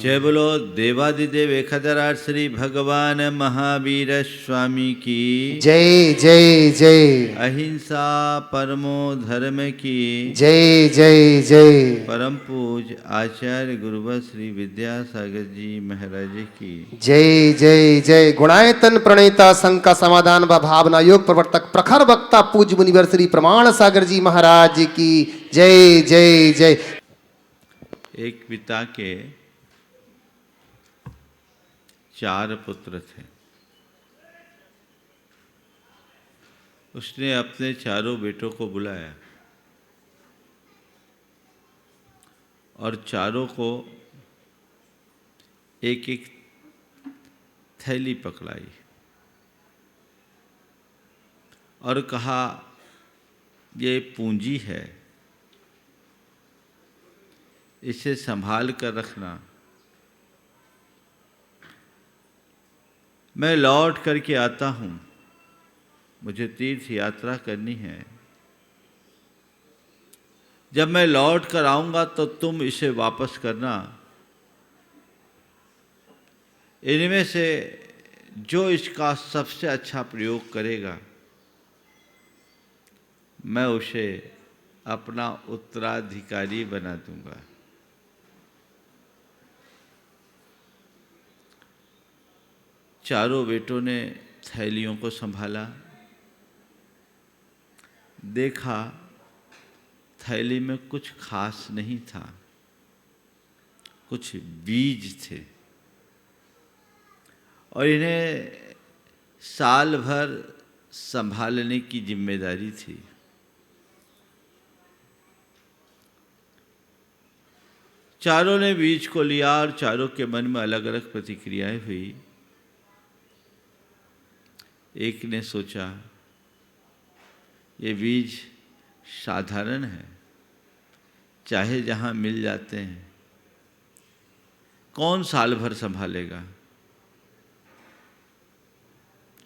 जय बोलो देवादिदेव एकहतरार श्री भगवान महावीर स्वामी की जय जय जय। अहिंसा परमो धर्म की जय जय जय। परम पूज आचार्य गुरुवर श्री विद्यासागर जी महाराज की जय जय जय। गुणायतन प्रणेता शंका समाधान व भावना योग प्रवर्तक प्रखर वक्ता पूज्य मुनिवर श्री प्रमाण सागर जी महाराज की जय जय जय। एक पिता के 4 पुत्र थे। उसने अपने चारों बेटों को बुलाया और चारों को एक एक थैली पकड़ाई और कहा, ये पूंजी है, इसे संभाल कर रखना। मैं लौट करके आता हूँ, मुझे तीर्थ यात्रा करनी है। जब मैं लौट कर आऊँगा तो तुम इसे वापस करना। इनमें से जो इसका सबसे अच्छा प्रयोग करेगा, मैं उसे अपना उत्तराधिकारी बना दूंगा। चारों बेटों ने थैलियों को संभाला, देखा थैली में कुछ खास नहीं था, कुछ बीज थे और इन्हें साल भर संभालने की जिम्मेदारी थी। चारों ने बीज को लिया और चारों के मन में अलग अलग प्रतिक्रियाएं हुई। एक ने सोचा, ये बीज साधारण है, चाहे जहां मिल जाते हैं, कौन साल भर संभालेगा,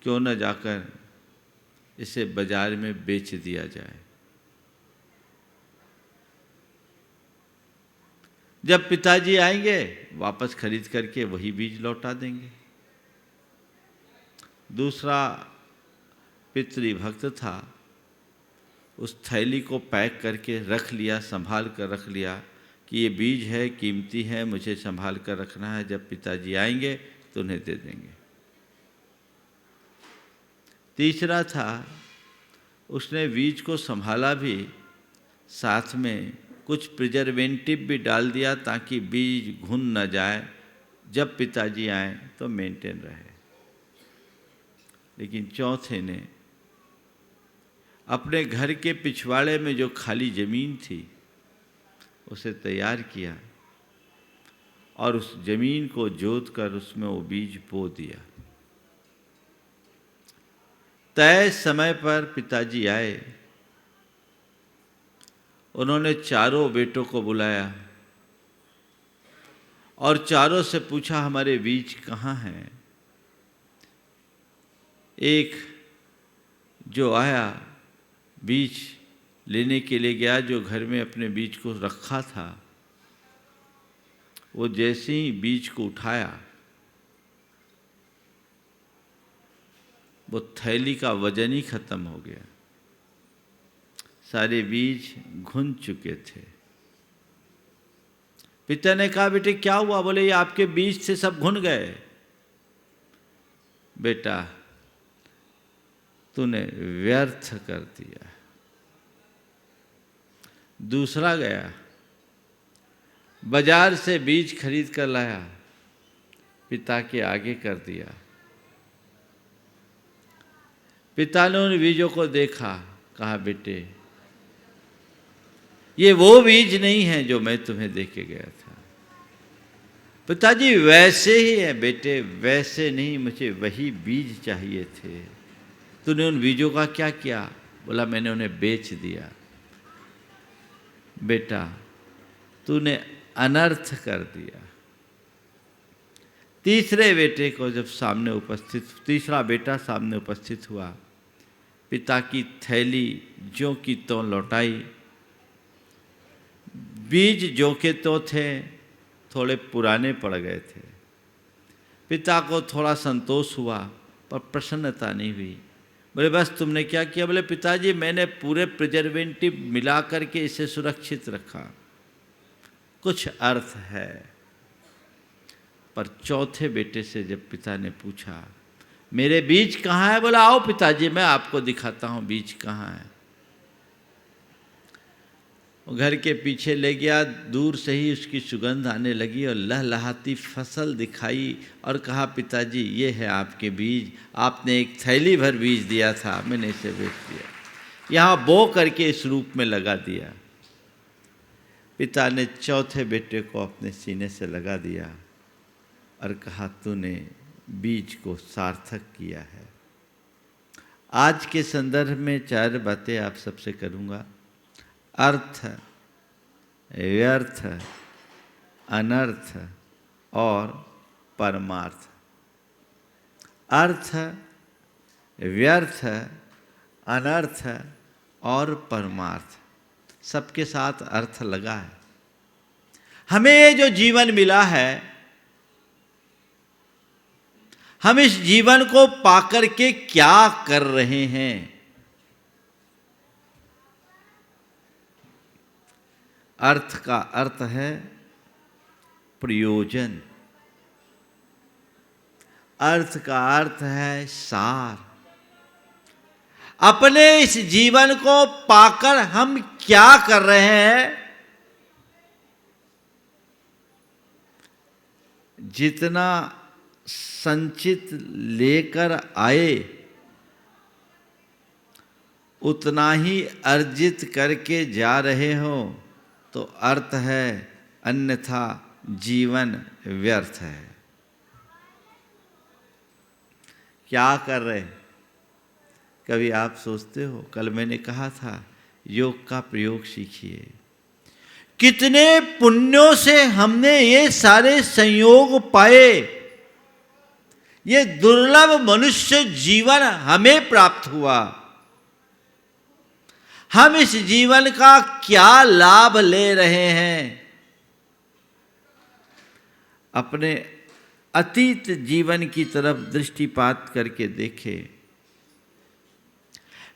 क्यों न जाकर इसे बाजार में बेच दिया जाए। जब पिताजी आएंगे वापस खरीद करके वही बीज लौटा देंगे। दूसरा पितृभक्त था, उस थैली को पैक करके रख लिया, संभाल कर रख लिया कि ये बीज है, कीमती है, मुझे संभाल कर रखना है, जब पिताजी आएंगे तो उन्हें दे देंगे। तीसरा था, उसने बीज को संभाला भी, साथ में कुछ प्रिजर्वेटिव भी डाल दिया ताकि बीज घुन न जाए, जब पिताजी आए तो मेंटेन रहे। लेकिन चौथे ने अपने घर के पिछवाड़े में जो खाली जमीन थी उसे तैयार किया और उस जमीन को जोत कर उसमें वो बीज बो दिया। तय समय पर पिताजी आए, उन्होंने चारों बेटों को बुलाया और चारों से पूछा, हमारे बीज कहाँ हैं? एक जो आया बीज लेने के लिए गया, जो घर में अपने बीज को रखा था, वो जैसे ही बीज को उठाया, वो थैली का वजन ही खत्म हो गया, सारे बीज घुन चुके थे। पिता ने कहा, बेटे क्या हुआ? बोले, ये आपके बीज से सब घुन गए। बेटा, तूने व्यर्थ कर दिया। दूसरा गया, बाजार से बीज खरीद कर लाया, पिता के आगे कर दिया। पिता ने उन बीजों को देखा, कहा, बेटे ये वो बीज नहीं है जो मैं तुम्हें दे के गया था। पिताजी, वैसे ही है बेटे, वैसे नहीं, मुझे वही बीज चाहिए थे। तूने उन बीजों का क्या किया? बोला, मैंने उन्हें बेच दिया। बेटा, तूने अनर्थ कर दिया। तीसरे बेटे को जब तीसरा बेटा सामने उपस्थित हुआ, पिता की थैली ज्यों की त्यों लौटाई, बीज ज्यों के त्यों थे, थोड़े पुराने पड़ गए थे। पिता को थोड़ा संतोष हुआ पर प्रसन्नता नहीं हुई। बोले बस तुमने क्या किया? बोले पिताजी मैंने पूरे प्रिजर्वेटिव मिला करके इसे सुरक्षित रखा। कुछ अर्थ है। पर चौथे बेटे से जब पिता ने पूछा मेरे बीज कहाँ है? बोला आओ पिताजी मैं आपको दिखाता हूँ बीज कहाँ है। घर के पीछे ले गया, दूर से ही उसकी सुगंध आने लगी और लहलहाती फसल दिखाई और कहा पिताजी ये है आपके बीज, आपने एक थैली भर बीज दिया था, मैंने इसे बेच दिया, यहाँ बो करके इस रूप में लगा दिया। पिता ने चौथे बेटे को अपने सीने से लगा दिया और कहा तूने बीज को सार्थक किया है। आज के संदर्भ में 4 बातें आप सबसे करूँगा। अर्थ, व्यर्थ, अनर्थ और परमार्थ। अर्थ, व्यर्थ, अनर्थ और परमार्थ, सबके साथ अर्थ लगा है। हमें ये जो जीवन मिला है, हम इस जीवन को पाकर के क्या कर रहे हैं? अर्थ का अर्थ है प्रयोजन, अर्थ का अर्थ है सार। अपने इस जीवन को पाकर हम क्या कर रहे हैं? जितना संचित लेकर आए उतना ही अर्जित करके जा रहे हो तो अर्थ है, अन्यथा जीवन व्यर्थ है। क्या कर रहे? कभी आप सोचते हो? कल मैंने कहा था योग का प्रयोग सीखिए। कितने पुण्यों से हमने ये सारे संयोग पाए, ये दुर्लभ मनुष्य जीवन हमें प्राप्त हुआ। हम इस जीवन का क्या लाभ ले रहे हैं? अपने अतीत जीवन की तरफ दृष्टिपात करके देखें।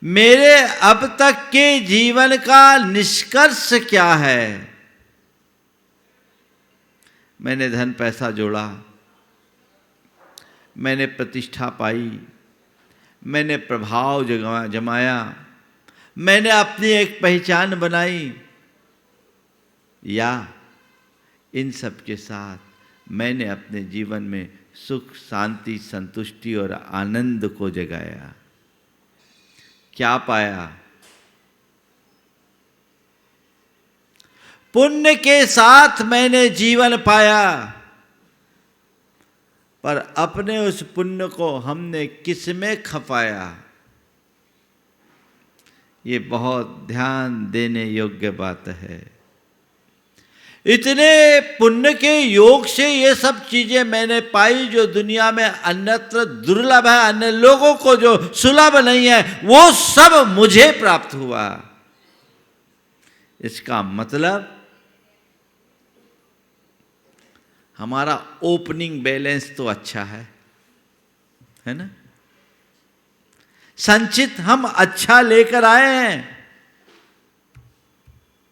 मेरे अब तक के जीवन का निष्कर्ष क्या है? मैंने धन पैसा जोड़ा, मैंने प्रतिष्ठा पाई, मैंने प्रभाव जमाया, मैंने अपनी एक पहचान बनाई, या इन सब के साथ मैंने अपने जीवन में सुख, शांति, संतुष्टि और आनंद को जगाया। क्या पाया? पुण्य के साथ मैंने जीवन पाया, पर अपने उस पुण्य को हमने किस में खपाया? ये बहुत ध्यान देने योग्य बात है। इतने पुण्य के योग से ये सब चीजें मैंने पाई जो दुनिया में अन्यत्र दुर्लभ है, अन्य लोगों को जो सुलभ नहीं है, वो सब मुझे प्राप्त हुआ। इसका मतलब हमारा ओपनिंग बैलेंस तो अच्छा है ना? संचित हम अच्छा लेकर आए हैं,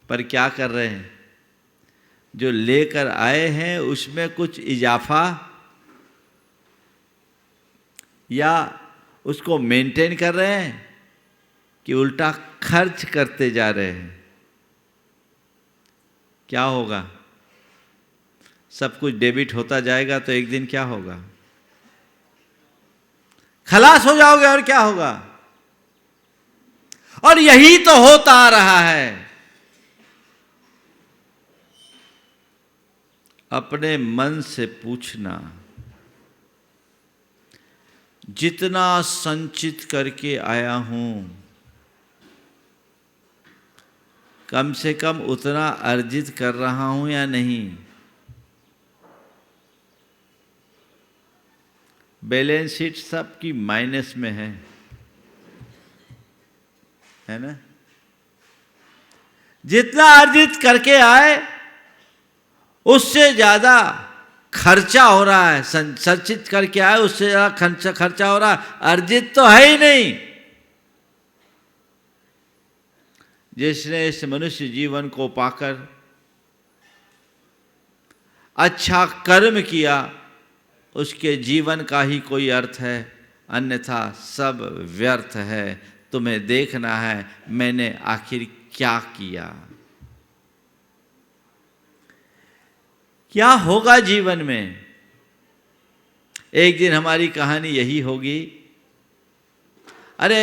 पर क्या कर रहे हैं? जो लेकर आए हैं उसमें कुछ इजाफा या उसको मेंटेन कर रहे हैं कि उल्टा खर्च करते जा रहे हैं? क्या होगा? सब कुछ डेबिट होता जाएगा तो एक दिन क्या होगा? खलास हो जाओगे और क्या होगा? और यही तो होता आ रहा है। अपने मन से पूछना, जितना संचित करके आया हूं, कम से कम उतना अर्जित कर रहा हूं या नहीं? बैलेंस शीट सबकी माइनस में है ना? जितना अर्जित करके आए उससे ज़्यादा खर्चा हो रहा है, संचित करके आए उससे ज़्यादा खर्चा हो रहा है, अर्जित तो है ही नहीं। जिसने इस मनुष्य जीवन को पाकर अच्छा कर्म किया उसके जीवन का ही कोई अर्थ है, अन्यथा सब व्यर्थ है। तुम्हें देखना है मैंने आखिर क्या किया, क्या होगा जीवन में। एक दिन हमारी कहानी यही होगी। अरे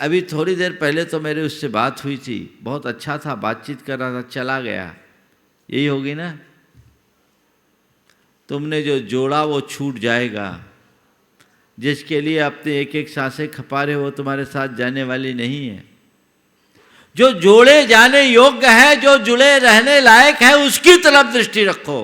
अभी थोड़ी देर पहले तो मेरे उससे बात हुई थी, बहुत अच्छा था, बातचीत कर रहा था, चला गया, यही होगी ना। तुमने जो जोड़ा वो छूट जाएगा। जिसके लिए अपने एक एक सांसें खपा रहे हो, तुम्हारे साथ जाने वाली नहीं है। जो जोड़े जाने योग्य है, जो जुड़े रहने लायक है, उसकी तरफ दृष्टि रखो।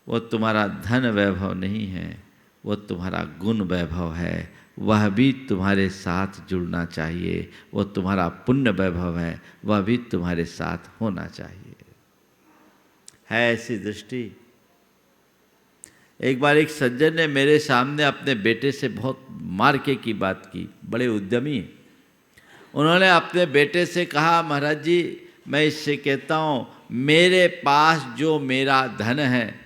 वो तुम्हारा धन वैभव नहीं है, वो तुम्हारा गुण वैभव है, वह भी तुम्हारे साथ जुड़ना चाहिए। वो तुम्हारा पुण्य वैभव है, वह भी तुम्हारे साथ होना चाहिए। है ऐसी दृष्टि। एक बार एक सज्जन ने मेरे सामने अपने बेटे से बहुत मार्के की बात की, बड़े उद्यमी। उन्होंने अपने बेटे से कहा, महाराज जी मैं इससे कहता हूँ मेरे पास जो मेरा धन है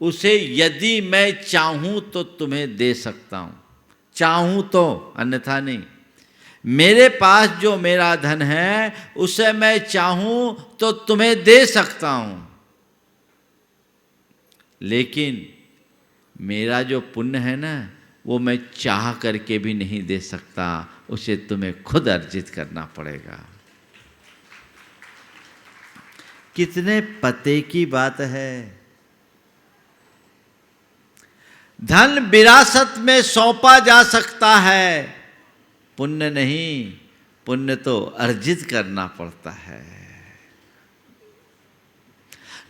उसे यदि मैं चाहूँ तो तुम्हें दे सकता हूँ, चाहूँ तो, अन्यथा नहीं। मेरे पास जो मेरा धन है उसे मैं चाहूँ तो तुम्हें दे सकता हूँ, लेकिन मेरा जो पुण्य है ना वो मैं चाह करके भी नहीं दे सकता, उसे तुम्हें खुद अर्जित करना पड़ेगा। कितने पते की बात है। धन विरासत में सौंपा जा सकता है, पुण्य नहीं, पुण्य तो अर्जित करना पड़ता है।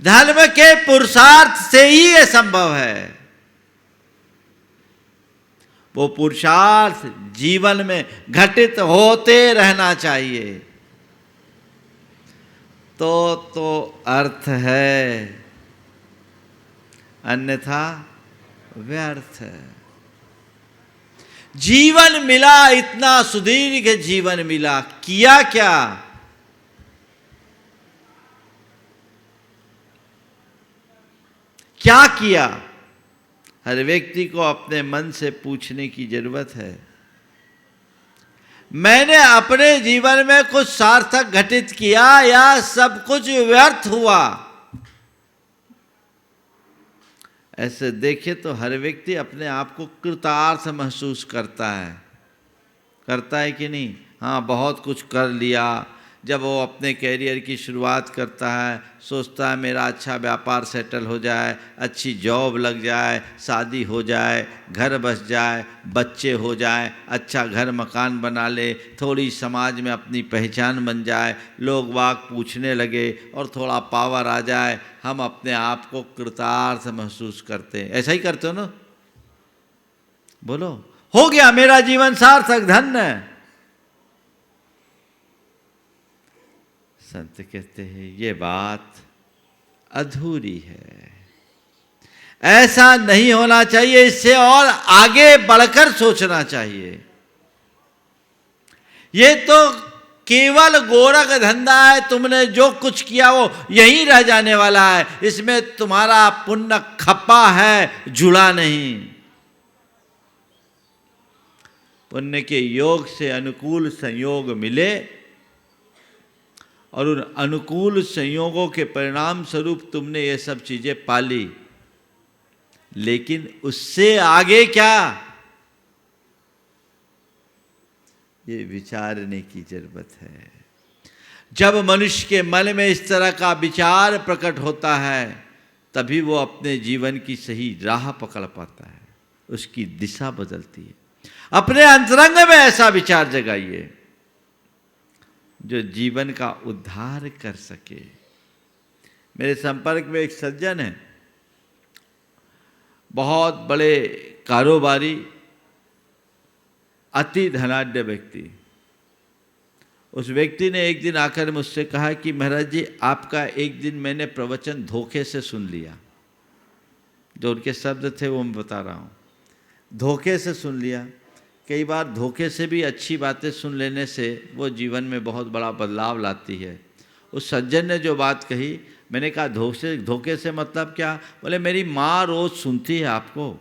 धर्म के पुरुषार्थ से ही यह संभव है। वो पुरुषार्थ जीवन में घटित होते रहना चाहिए, तो अर्थ है, अन्यथा व्यर्थ है। जीवन मिला, इतना सुदीर्घ जीवन मिला, किया क्या? क्या किया? हर व्यक्ति को अपने मन से पूछने की जरूरत है। मैंने अपने जीवन में कुछ सार्थक घटित किया या सब कुछ व्यर्थ हुआ? ऐसे देखे तो हर व्यक्ति अपने आप को कृतार्थ महसूस करता है कि नहीं? हाँ, बहुत कुछ कर लिया। जब वो अपने कैरियर की शुरुआत करता है, सोचता है मेरा अच्छा व्यापार सेटल हो जाए, अच्छी जॉब लग जाए, शादी हो जाए, घर बस जाए, बच्चे हो जाए, अच्छा घर मकान बना ले, थोड़ी समाज में अपनी पहचान बन जाए, लोग बाग पूछने लगे और थोड़ा पावर आ जाए, हम अपने आप को कृतार्थ महसूस करते हैं। ऐसा ही करते हो ना? बोलो, हो गया मेरा जीवन सार्थक, धन्य। संत कहते हैं ये बात अधूरी है, ऐसा नहीं होना चाहिए, इससे और आगे बढ़कर सोचना चाहिए। ये तो केवल गोरख धंधा है, तुमने जो कुछ किया वो यहीं रह जाने वाला है, इसमें तुम्हारा पुण्य खपा है, जुड़ा नहीं। पुण्य के योग से अनुकूल संयोग मिले और उन अनुकूल संयोगों के परिणाम स्वरूप तुमने ये सब चीजें पाली, लेकिन उससे आगे क्या, ये विचारने की जरूरत है। जब मनुष्य के मन में इस तरह का विचार प्रकट होता है तभी वो अपने जीवन की सही राह पकड़ पाता है, उसकी दिशा बदलती है। अपने अंतरंग में ऐसा विचार जगाइए जो जीवन का उद्धार कर सके। मेरे संपर्क में एक सज्जन है, बहुत बड़े कारोबारी, अति धनाढ्य व्यक्ति। उस व्यक्ति ने एक दिन आकर मुझसे कहा कि महाराज जी, आपका एक दिन मैंने प्रवचन धोखे से सुन लिया। जो उनके शब्द थे वो मैं बता रहा हूँ, धोखे से सुन लिया। कई बार धोखे से भी अच्छी बातें सुन लेने से वो जीवन में बहुत बड़ा बदलाव लाती है। उस सज्जन ने जो बात कही, मैंने कहा धोखे से मतलब क्या? बोले मेरी माँ रोज़ सुनती है आपको।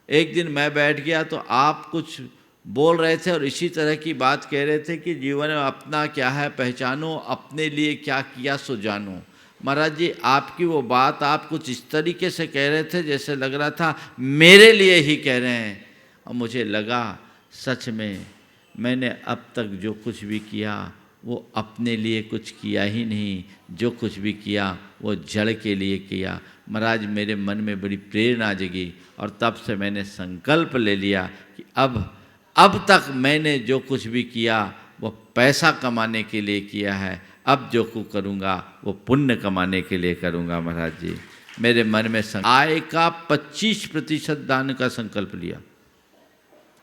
एक दिन मैं बैठ गया तो आप कुछ बोल रहे थे और इसी तरह की बात कह रहे थे कि जीवन में अपना क्या है पहचानो, अपने लिए क्या किया सो जानो। महाराज जी, आपकी वो बात आप कुछ इस तरीके से कह रहे थे जैसे लग रहा था मेरे लिए ही कह रहे हैं। और मुझे लगा सच में मैंने अब तक जो कुछ भी किया वो अपने लिए कुछ किया ही नहीं, जो कुछ भी किया वो जड़ के लिए किया। महाराज, मेरे मन में बड़ी प्रेरणा जगी और तब से मैंने संकल्प ले लिया कि अब तक मैंने जो कुछ भी किया वो पैसा कमाने के लिए किया है, अब जो कुछ करूँगा वो पुण्य कमाने के लिए करूँगा। महाराज जी, मेरे मन में आय का 25% दान का संकल्प लिया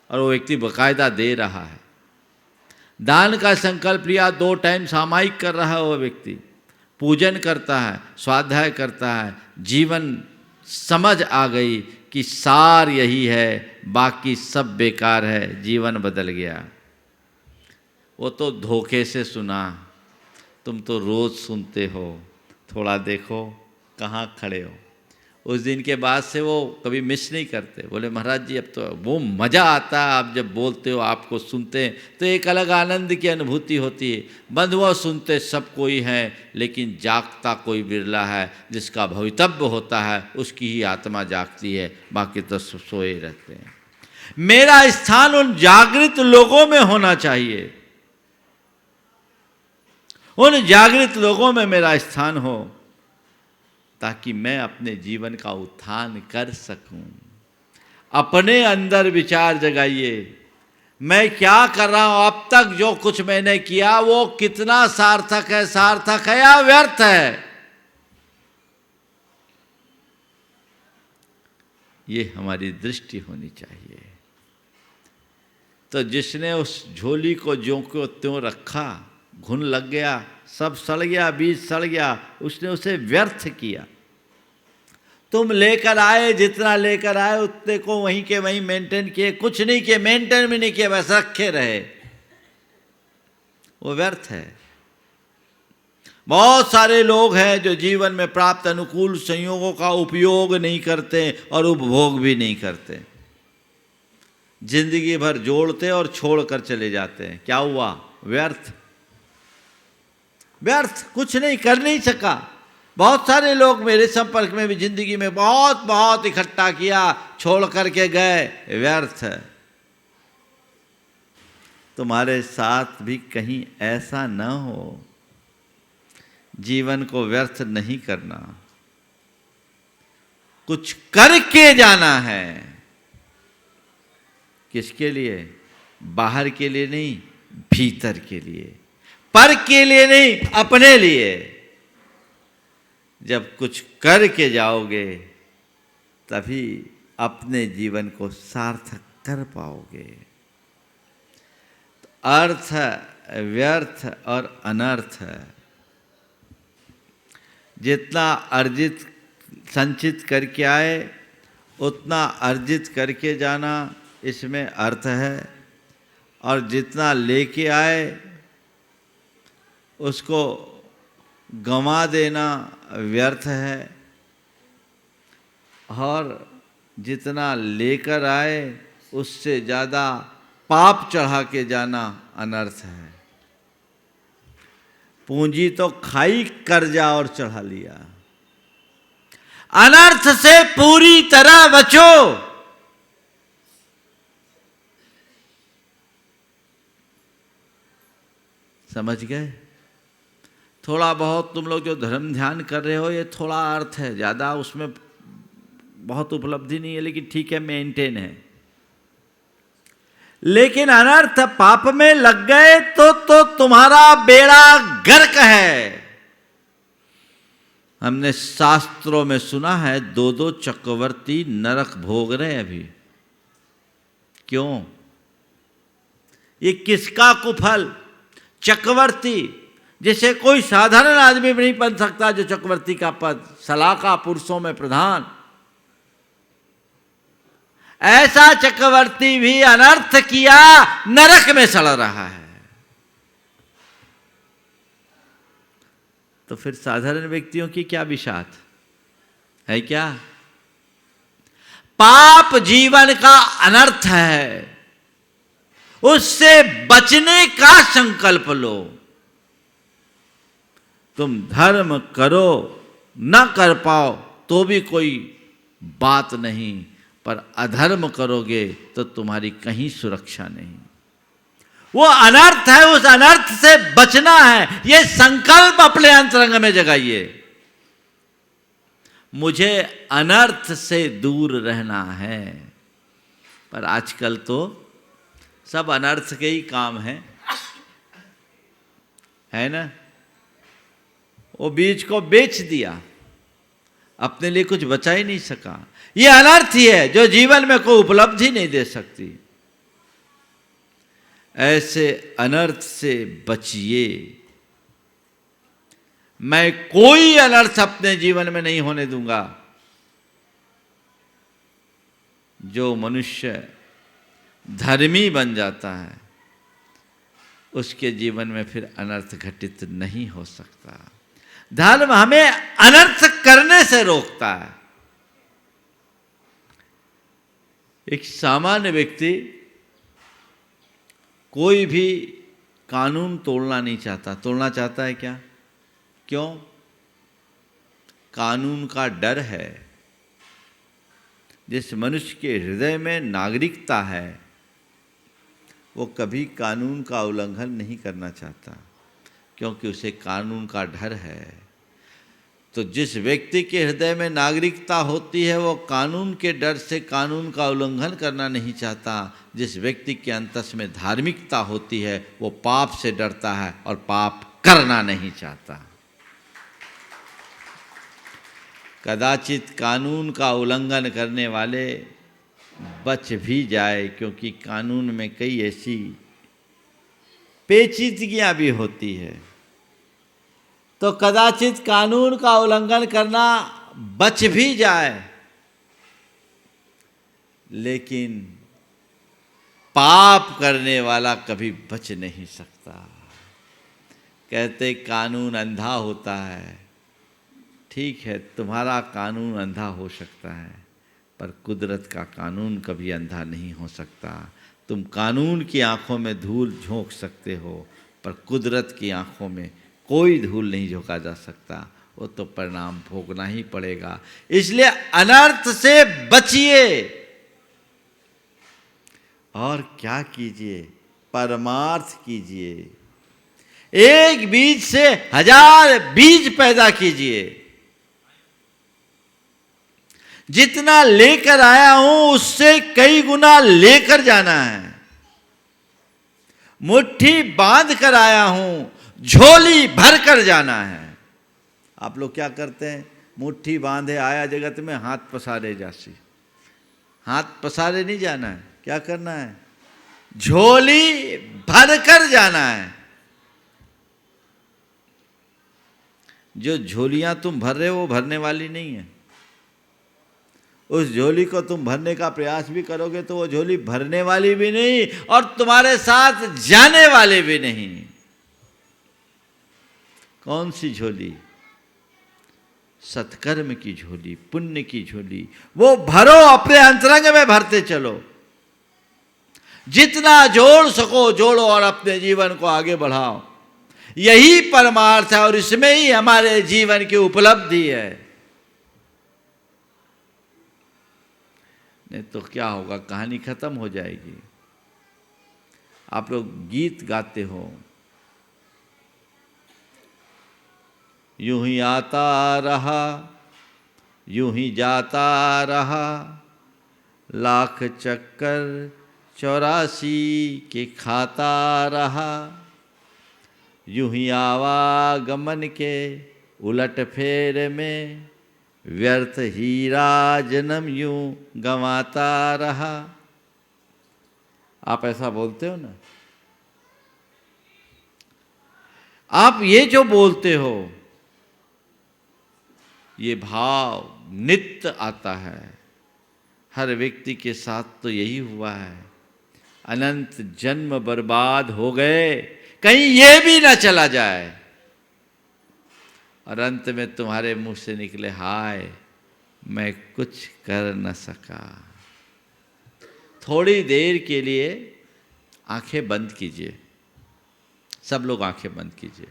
और वो व्यक्ति बाकायदा दे रहा है। दान का संकल्प लिया, 2 टाइम सामायिक कर रहा है वो व्यक्ति, पूजन करता है, स्वाध्याय करता है। जीवन समझ आ गई कि सार यही है, बाकी सब बेकार है। जीवन बदल गया। वो तो धोखे से सुना, तुम तो रोज़ सुनते हो, थोड़ा देखो कहाँ खड़े हो। उस दिन के बाद से वो कभी मिस नहीं करते। बोले महाराज जी, अब तो वो मज़ा आता है, आप जब बोलते हो, आपको सुनते हैं तो एक अलग आनंद की अनुभूति होती है। बंद हुआ सुनते सब कोई है, लेकिन जागता कोई बिरला है। जिसका भवितव्य होता है उसकी ही आत्मा जागती है, बाकी तो सोए रहते हैं। मेरा स्थान उन जागृत लोगों में होना चाहिए, उन जागृत लोगों में मेरा स्थान हो, ताकि मैं अपने जीवन का उत्थान कर सकूं। अपने अंदर विचार जगाइए, मैं क्या कर रहा हूं, अब तक जो कुछ मैंने किया वो कितना सार्थक है या व्यर्थ है। ये हमारी दृष्टि होनी चाहिए। तो जिसने उस झोली को ज्यों को त्यों रखा, घुन लग गया, सब सड़ गया, बीज सड़ गया, उसने उसे व्यर्थ किया। तुम लेकर आए, जितना लेकर आए उतने को वहीं के वहीं मेंटेन किए, कुछ नहीं किए, मेंटेन भी नहीं किए, बस रखे रहे, वो व्यर्थ है। बहुत सारे लोग हैं जो जीवन में प्राप्त अनुकूल संयोगों का उपयोग नहीं करते और उपभोग भी नहीं करते। जिंदगी भर जोड़ते और छोड़कर चले जाते हैं। क्या हुआ? व्यर्थ, व्यर्थ, कुछ नहीं कर नहीं सका। बहुत सारे लोग मेरे संपर्क में भी जिंदगी में बहुत इकट्ठा किया, छोड़ करके गए, व्यर्थ है। तुम्हारे साथ भी कहीं ऐसा न हो। जीवन को व्यर्थ नहीं करना, कुछ करके जाना है। किसके लिए? बाहर के लिए नहीं, भीतर के लिए। पर के लिए नहीं, अपने लिए। जब कुछ करके जाओगे तभी अपने जीवन को सार्थक कर पाओगे। तो अर्थ, व्यर्थ और अनर्थ, जितना अर्जित संचित करके आए उतना अर्जित करके जाना, इसमें अर्थ है। और जितना लेके आए उसको गंवा देना व्यर्थ है। और जितना लेकर आए उससे ज़्यादा पाप चढ़ा के जाना अनर्थ है। पूंजी तो खाई, कर्जा और चढ़ा लिया। अनर्थ से पूरी तरह बचो। समझ गए? थोड़ा बहुत तुम लोग जो धर्म ध्यान कर रहे हो, ये थोड़ा अर्थ है, ज़्यादा उसमें बहुत उपलब्धि नहीं है, लेकिन ठीक है, मेंटेन है। लेकिन अनर्थ पाप में लग गए तो तुम्हारा बेड़ा गर्क है। हमने शास्त्रों में सुना है 2 चक्रवर्ती नरक भोग रहे अभी। क्यों? ये किसका कुफल? चक्रवर्ती, जिसे कोई साधारण आदमी भी नहीं बन सकता, जो चक्रवर्ती का पद, सलाका पुरुषों में प्रधान, ऐसा चक्रवर्ती भी अनर्थ किया, नरक में सड़ रहा है। तो फिर साधारण व्यक्तियों की क्या विशात है? क्या पाप जीवन का अनर्थ है, उससे बचने का संकल्प लो। तुम धर्म करो, न कर पाओ तो भी कोई बात नहीं, पर अधर्म करोगे तो तुम्हारी कहीं सुरक्षा नहीं। वो अनर्थ है, उस अनर्थ से बचना है, ये संकल्प अपने अंतरंग में जगाइए। मुझे अनर्थ से दूर रहना है। पर आजकल तो सब अनर्थ के ही काम है ना। वो बीज को बेच दिया, अपने लिए कुछ बचा ही नहीं सका। ये अनर्थ ही है जो जीवन में कोई उपलब्धि नहीं दे सकती। ऐसे अनर्थ से बचिए। मैं कोई अनर्थ अपने जीवन में नहीं होने दूंगा। जो मनुष्य धर्मी बन जाता है, उसके जीवन में फिर अनर्थ घटित नहीं हो सकता। धर्म हमें अनर्थ करने से रोकता है। एक सामान्य व्यक्ति कोई भी कानून तोड़ना नहीं चाहता। तोड़ना चाहता है क्या? क्यों? कानून का डर है। जिस मनुष्य के हृदय में नागरिकता है, वो कभी कानून का उल्लंघन नहीं करना चाहता, क्योंकि उसे कानून का डर है। तो जिस व्यक्ति के हृदय में नागरिकता होती है, वो कानून के डर से कानून का उल्लंघन करना नहीं चाहता। जिस व्यक्ति के अंतस में धार्मिकता होती है, वो पाप से डरता है और पाप करना नहीं चाहता। कदाचित कानून का उल्लंघन करने वाले बच भी जाए, क्योंकि कानून में कई ऐसी पेचीदगियां भी होती है। तो कदाचित कानून का उल्लंघन करना बच भी जाए, लेकिन पाप करने वाला कभी बच नहीं सकता। कहते कानून अंधा होता है। ठीक है, तुम्हारा कानून अंधा हो सकता है, पर कुदरत का कानून कभी अंधा नहीं हो सकता। तुम कानून की आंखों में धूल झोंक सकते हो, पर कुदरत की आंखों में कोई धूल नहीं झोंका जा सकता। वो तो परिणाम भोगना ही पड़ेगा। इसलिए अनर्थ से बचिए और क्या कीजिए? परमार्थ कीजिए। एक बीज से 1000 बीज पैदा कीजिए। जितना लेकर आया हूं, उससे कई गुना लेकर जाना है। मुट्ठी बांध कर आया हूं, झोली भर कर जाना है। आप लोग क्या करते हैं? मुट्ठी बांधे आया जगत में, हाथ पसारे जासी। हाथ पसारे नहीं जाना है। क्या करना है? झोली भर कर जाना है। जो झोलियां तुम भर रहे हो, वो भरने वाली नहीं है। उस झोली को तुम भरने का प्रयास भी करोगे तो वो झोली भरने वाली भी नहीं, और तुम्हारे साथ जाने वाले भी नहीं। कौन सी झोली? सत्कर्म की झोली, पुण्य की झोली। वो भरो, अपने अंतरंग में भरते चलो। जितना जोड़ सको जोड़ो और अपने जीवन को आगे बढ़ाओ। यही परमार्थ है और इसमें ही हमारे जीवन की उपलब्धि है। नहीं तो क्या होगा? कहानी खत्म हो जाएगी। आप लोग गीत गाते हो, यूं ही आता रहा, यूं ही जाता रहा, लाख चक्कर 84 के खाता रहा। यूं ही आवागमन के उलट फेर में, व्यर्थ हीरा जन्म यूं गंवाता रहा। आप ऐसा बोलते हो ना? आप ये जो बोलते हो, ये भाव नित्य आता है। हर व्यक्ति के साथ तो यही हुआ है। अनंत जन्म बर्बाद हो गए, कहीं ये भी ना चला जाए, और अंत में तुम्हारे मुंह से निकले, हाय मैं कुछ कर न सका। थोड़ी देर के लिए आंखें बंद कीजिए, सब लोग आंखें बंद कीजिए,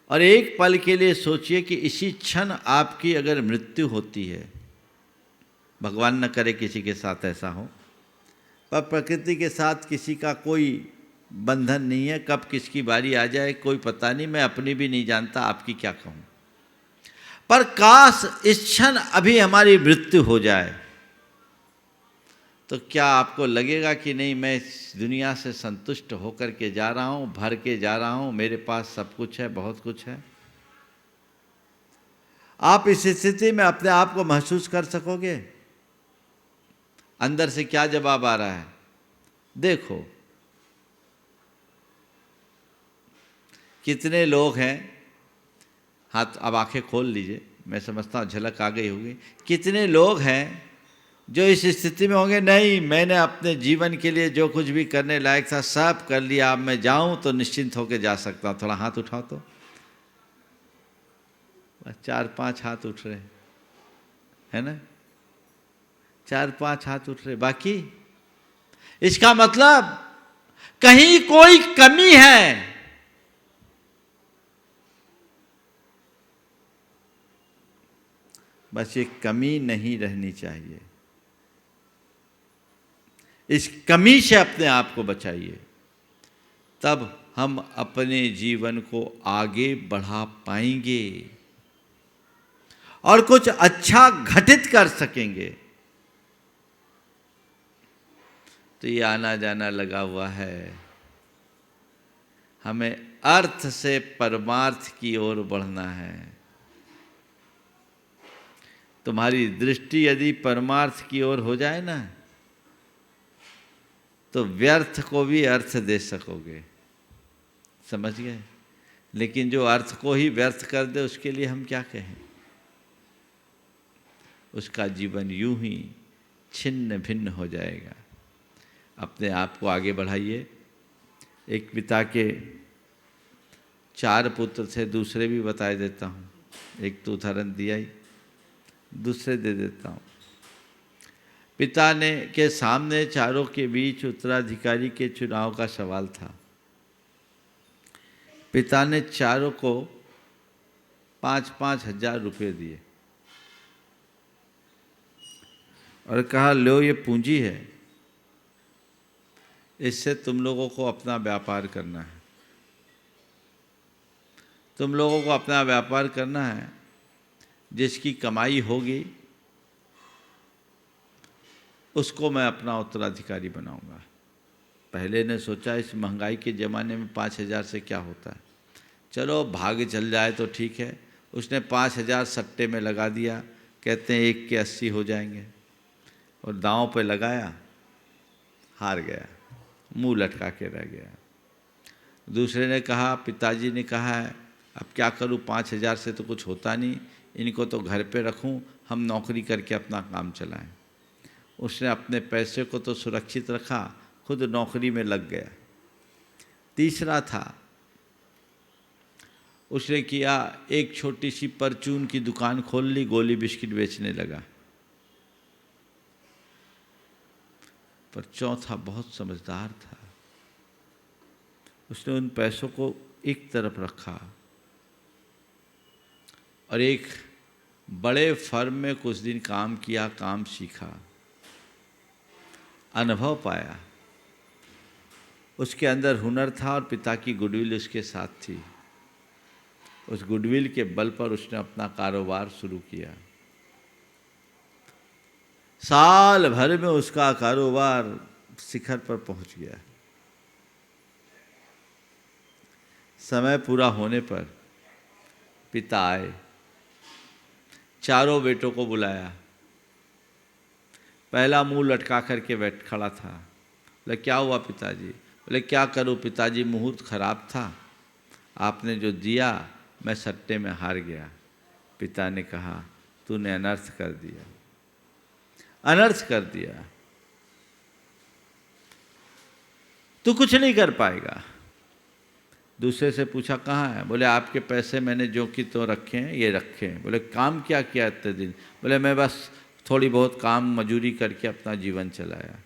और एक पल के लिए सोचिए कि इसी क्षण आपकी अगर मृत्यु होती है, भगवान न करे किसी के साथ ऐसा हो, पर प्रकृति के साथ किसी का कोई बंधन नहीं है, कब किसकी बारी आ जाए कोई पता नहीं, मैं अपनी भी नहीं जानता, आपकी क्या कहूँ। पर काश इस क्षण अभी हमारी मृत्यु हो जाए, तो क्या आपको लगेगा कि नहीं, मैं इस दुनिया से संतुष्ट होकर के जा रहा हूँ, भर के जा रहा हूँ, मेरे पास सब कुछ है, बहुत कुछ है। आप इस स्थिति में अपने आप को महसूस कर सकोगे? अंदर से क्या जवाब आ रहा है? देखो कितने लोग हैं, हाथ अब आंखें खोल लीजिए, मैं समझता हूँ झलक आ गई होगी। कितने लोग हैं जो इस स्थिति में होंगे, नहीं मैंने अपने जीवन के लिए जो कुछ भी करने लायक था सब कर लिया, अब मैं जाऊँ तो निश्चिंत होकर जा सकता हूँ। थोड़ा हाथ उठाओ तो, बस 4-5 हाथ उठ रहे है ना, 4-5 हाथ उठ रहे, बाकी इसका मतलब कहीं कोई कमी है। बस ये कमी नहीं रहनी चाहिए, इस कमी से अपने आप को बचाइए, तब हम अपने जीवन को आगे बढ़ा पाएंगे और कुछ अच्छा घटित कर सकेंगे। तो ये आना जाना लगा हुआ है, हमें अर्थ से परमार्थ की ओर बढ़ना है। तुम्हारी दृष्टि यदि परमार्थ की ओर हो जाए ना, तो व्यर्थ को भी अर्थ दे सकोगे, समझ गए? लेकिन जो अर्थ को ही व्यर्थ कर दे, उसके लिए हम क्या कहें? उसका जीवन यूं ही छिन्न भिन्न हो जाएगा। अपने आप को आगे बढ़ाइए। एक पिता के 4 पुत्र थे, दूसरे भी बता देता हूँ, एक तो उदाहरण दिया ही, दूसरे दे देता हूँ। पिता ने के सामने चारों के बीच उत्तराधिकारी के चुनाव का सवाल था। पिता ने चारों को 5-5 हजार रुपये दिए और कहा, लो ये पूंजी है, इससे तुम लोगों को अपना व्यापार करना है, तुम लोगों को अपना व्यापार करना है, जिसकी कमाई होगी उसको मैं अपना उत्तराधिकारी बनाऊंगा। पहले ने सोचा इस महंगाई के ज़माने में 5,000 से क्या होता है, चलो भाग्य चल जाए तो ठीक है। उसने 5,000 सट्टे में लगा दिया, कहते हैं 1 के 80 हो जाएंगे, और दांव पे लगाया, हार गया, मुंह लटका के रह गया। दूसरे ने कहा, पिताजी ने कहा है अब क्या करूं, 5,000 से तो कुछ होता नहीं, इनको तो घर पे रखूं, हम नौकरी करके अपना काम चलाएं। उसने अपने पैसे को तो सुरक्षित रखा, खुद नौकरी में लग गया। तीसरा था, उसने किया, एक छोटी सी परचून की दुकान खोल ली, गोली बिस्किट बेचने लगा। पर चौथा बहुत समझदार था, उसने उन पैसों को एक तरफ रखा और एक बड़े फर्म में कुछ दिन काम किया, काम सीखा, अनुभव पाया, उसके अंदर हुनर था और पिता की गुडविल उसके साथ थी। उस गुडविल के बल पर उसने अपना कारोबार शुरू किया। साल भर में उसका कारोबार शिखर पर पहुंच गया। समय पूरा होने पर पिता आए, चारों बेटों को बुलाया। पहला मुंह लटका करके बैठ खड़ा था। बोले क्या हुआ पिताजी? बोले क्या करूं पिताजी, मुहूर्त खराब था, आपने जो दिया मैं सट्टे में हार गया। पिता ने कहा तूने अनर्थ कर दिया, अनर्थ कर दिया, तू कुछ नहीं कर पाएगा। दूसरे से पूछा कहाँ है? बोले आपके पैसे मैंने जो कि तो रखे हैं, ये रखे हैं। बोले काम क्या किया इतने दिन? बोले मैं बस थोड़ी बहुत काम मजूरी करके अपना जीवन चलाया।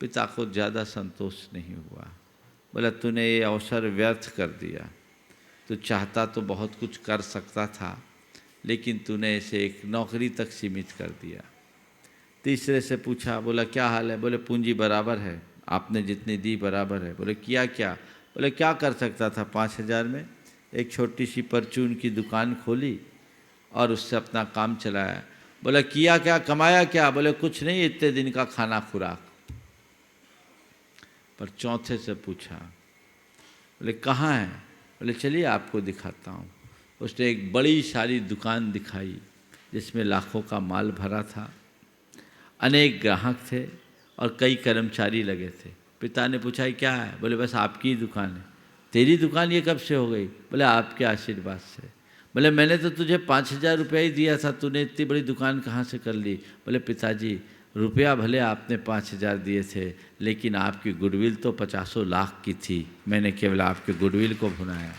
पिता को ज़्यादा संतोष नहीं हुआ। बोला तूने ये अवसर व्यर्थ कर दिया, तू चाहता तो बहुत कुछ कर सकता था, लेकिन तूने इसे एक नौकरी तक सीमित कर दिया। तीसरे से पूछा, बोला क्या हाल है? बोले पूंजी बराबर है, आपने जितनी दी बराबर है। बोले किया क्या? बोले क्या कर सकता था 5,000 में? एक छोटी सी परचून की दुकान खोली और उससे अपना काम चलाया। बोला किया क्या, कमाया क्या? बोले कुछ नहीं, इतने दिन का खाना खुराक। पर चौथे से पूछा, बोले कहाँ है? बोले चलिए आपको दिखाता हूँ। उसने एक बड़ी सारी दुकान दिखाई जिसमें लाखों का माल भरा था, अनेक ग्राहक थे और कई कर्मचारी लगे थे। पिता ने पूछा ये क्या है? बोले बस आपकी ही दुकान है। तेरी दुकान ये कब से हो गई? बोले आपके आशीर्वाद से। बोले मैंने तो तुझे 5,000 रुपया ही दिया था, तूने इतनी बड़ी दुकान कहाँ से कर ली? बोले पिताजी रुपया भले आपने 5,000 दिए थे, लेकिन आपकी गुडविल तो 50 लाख की थी। मैंने केवल आपके गुडविल को भुनाया,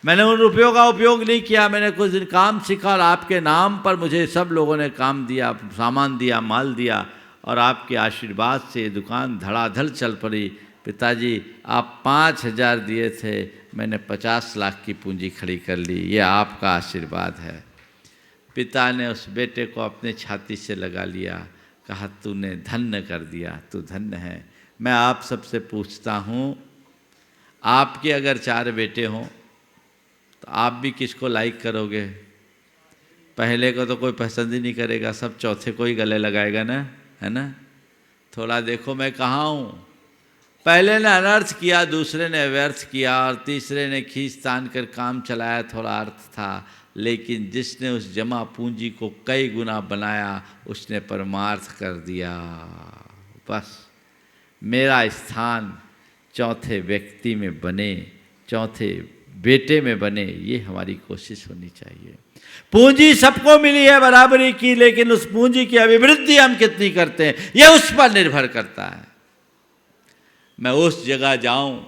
मैंने उन रुपयों का उपयोग नहीं किया। मैंने कुछ दिन काम सीखा और आपके नाम पर मुझे सब लोगों ने काम दिया, सामान दिया, माल दिया, और आपके आशीर्वाद से ये दुकान धड़ाधड़ चल पड़ी। पिताजी आप 5,000 दिए थे, मैंने 50 लाख की पूंजी खड़ी कर ली, ये आपका आशीर्वाद है। पिता ने उस बेटे को अपने छाती से लगा लिया, कहा तूने धन्य कर दिया, तू धन्य है। मैं आप सबसे पूछता हूँ, आपके अगर 4 बेटे हों तो आप भी किसको लाइक करोगे? पहले को तो कोई पसंद ही नहीं करेगा, सब चौथे को ही गले लगाएगा ना, है ना? थोड़ा देखो मैं कहाँ हूँ। पहले ने अनर्थ किया, दूसरे ने व्यर्थ किया और तीसरे ने खींच तान कर काम चलाया, थोड़ा अर्थ था। लेकिन जिसने उस जमा पूंजी को कई गुना बनाया उसने परमार्थ कर दिया। बस मेरा स्थान चौथे व्यक्ति में बने, चौथे बेटे में बने, ये हमारी कोशिश होनी चाहिए। पूंजी सबको मिली है बराबरी की, लेकिन उस पूंजी की अभिवृद्धि हम कितनी करते हैं ये उस पर निर्भर करता है। मैं उस जगह जाऊं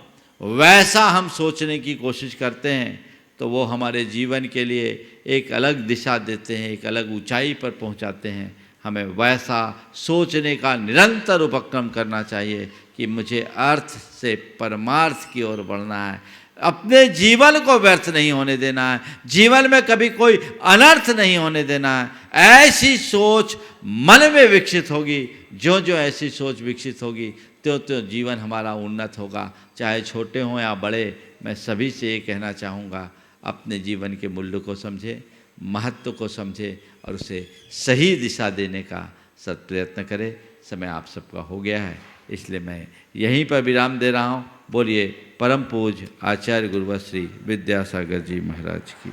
वैसा हम सोचने की कोशिश करते हैं तो वो हमारे जीवन के लिए एक अलग दिशा देते हैं, एक अलग ऊंचाई पर पहुंचाते हैं। हमें वैसा सोचने का निरंतर उपक्रम करना चाहिए कि मुझे अर्थ से परमार्थ की ओर बढ़ना है, अपने जीवन को व्यर्थ नहीं होने देना है, जीवन में कभी कोई अनर्थ नहीं होने देना है। ऐसी सोच मन में विकसित होगी, जो जो ऐसी सोच विकसित होगी त्यों त्यों जीवन हमारा उन्नत होगा। चाहे छोटे हों या बड़े, मैं सभी से ये कहना चाहूँगा, अपने जीवन के मूल्य को समझे, महत्व को समझे और उसे सही दिशा देने का सत्प्रयत्न करें। समय आप सबका हो गया है, इसलिए मैं यहीं पर विराम दे रहा हूँ। बोलिए परम पूज्य आचार्य गुरुवर श्री विद्यासागर जी महाराज की।